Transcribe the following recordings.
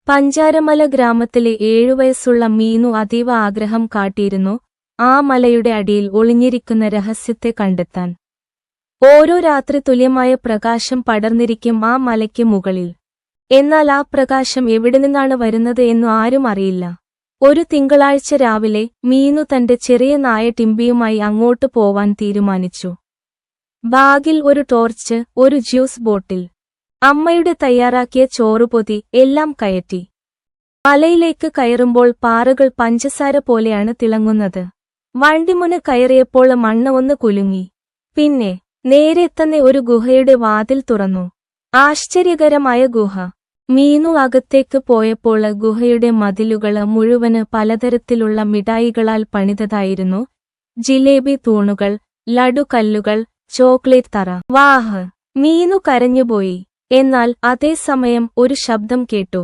പഞ്ചാരമല ഗ്രാമത്തിലെ 7 വയസ്സുള്ള മീനു അതീവ ആഗ്രഹം കാട്ടിയിരുന്നു ആ മലയുടെ അടിയിൽ ഒളിഞ്ഞിരിക്കുന്ന രഹസ്യത്തെ കണ്ടെത്താൻ. ഓരോ രാത്രി തുല്യമായ പ്രകാശം പടർന്നിരിക്കും ആ മലയ്ക്ക് മുകളിൽ. എന്നാൽ ആ പ്രകാശം എവിടെ നിന്നാണ് വരുന്നത് എന്നു ആരും അറിയില്ല. ഒരു തിങ്കളാഴ്ച രാവിലെ മീനു തന്റെ ചെറിയ നായ ടിംബിയുമായി അങ്ങോട്ട് പോവാൻ തീരുമാനിച്ചു. ബാഗിൽ ഒരു ടോർച്ച്, ഒരു ജ്യൂസ് ബോട്ടിൽ, അമ്മയുടെ തയ്യാറാക്കിയ ചോറുപൊതി എല്ലാം കയറ്റി. മലയിലേക്ക് കയറുമ്പോൾ പാറകൾ പഞ്ചസാര പോലെയാണ് തിളങ്ങുന്നത്. വണ്ടിമുന് കയറിയപ്പോൾ മണ്ണ് ഒന്ന് കുലുങ്ങി. പിന്നെ നേരെ തന്നെ ഒരു ഗുഹയുടെ വാതിൽ തുറന്നു. ആശ്ചര്യകരമായ ഗുഹ. മീനു അകത്തേക്ക് പോയപ്പോൾ ഗുഹയുടെ മതിലുകൾ മുഴുവന് പലതരത്തിലുള്ള മിഠായികളാൽ പണിതതായിരുന്നു. ജിലേബി തൂണുകൾ, ലഡു കല്ലുകൾ, ചോക്ലേറ്റ് തറ. വാഹ്! മീനു കരഞ്ഞുപോയി. എന്നാൽ അതേസമയം ഒരു ശബ്ദം കേട്ടു.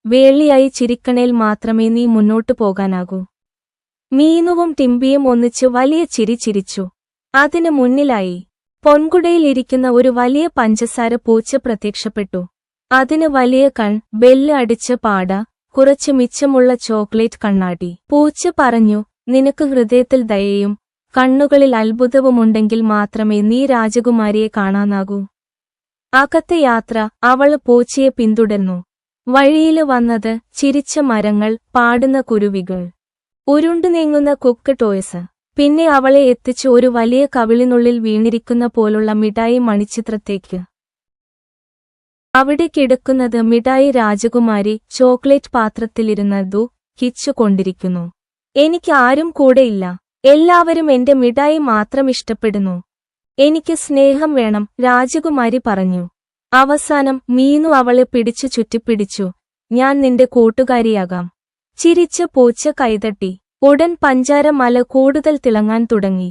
വേളിയായി ചിരിക്കണേൽ മാത്രമേ നീ മുന്നോട്ടു പോകാനാകൂ. മീനുവും ടിംബിയും ഒന്നിച്ച് വലിയ ചിരി ചിരിച്ചു. അതിന് മുന്നിലായി പൊൻകുടയിലിരിക്കുന്ന ഒരു വലിയ പഞ്ചസാര പൂച്ച പ്രത്യക്ഷപ്പെട്ടു. അതിന് വലിയ കൺ, ബെല്ല് അടിച്ച പാട, കുറച്ച് മിച്ചമുള്ള ചോക്ലേറ്റ് കണ്ണാടി. പൂച്ച പറഞ്ഞു, നിനക്ക് ഹൃദയത്തിൽ ദയയും കണ്ണുകളിൽ അത്ഭുതവുമുണ്ടെങ്കിൽ മാത്രമേ നീ രാജകുമാരിയെ കാണാനാകൂ. അകത്തെ യാത്ര. അവൾ പൂച്ചയെ പിന്തുടർന്നു. വഴിയില് വന്നത് ചിരിച്ച മരങ്ങൾ, പാടുന്ന കുരുവികൾ, ഉരുണ്ടു നീങ്ങുന്ന കുക്ക് ടോയ്സ്. പിന്നെ അവളെ എത്തിച്ചു ഒരു വലിയ കവിളിനുള്ളിൽ വീണിരിക്കുന്ന പോലുള്ള മിഠായി മണിച്ചിത്രത്തേക്ക്. അവിടെ കിടക്കുന്നത് മിഠായി രാജകുമാരി ചോക്ലേറ്റ് പാത്രത്തിലിരുന്നതു കിച്ചുകൊണ്ടിരിക്കുന്നു. എനിക്ക് ആരും കൂടെയില്ല. എല്ലാവരും എന്റെ മിഠായി മാത്രം ഇഷ്ടപ്പെടുന്നു. എനിക്ക് സ്നേഹം വേണം, രാജകുമാരി പറഞ്ഞു. അവസാനം മീനു അവളെ പിടിച്ചു ചുറ്റിപ്പിടിച്ചു. ഞാൻ നിന്റെ കൂട്ടുകാരിയാകാം. ചിരിച്ച പൂച്ച കൈതട്ടി. ഉടൻ പഞ്ചാരമല കൂടുതൽ തിളങ്ങാൻ തുടങ്ങി.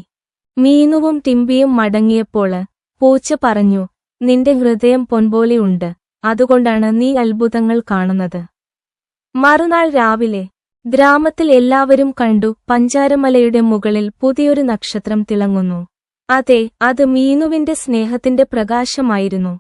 മീനുവും ടിംബിയും മടങ്ങിയപ്പോൾ പൂച്ച പറഞ്ഞു, നിന്റെ ഹൃദയം പൊൻപോലെയുണ്ട്. അതുകൊണ്ടാണ് നീ അത്ഭുതങ്ങൾ കാണുന്നത്. മറുനാൾ രാവിലെ ഗ്രാമത്തിൽ എല്ലാവരും കണ്ടു പഞ്ചാരമലയുടെ മുകളിൽ പുതിയൊരു നക്ഷത്രം തിളങ്ങുന്നു. അതെ, അത് മീനുവിന്റെ സ്നേഹത്തിന്റെ പ്രകാശമായിരുന്നു.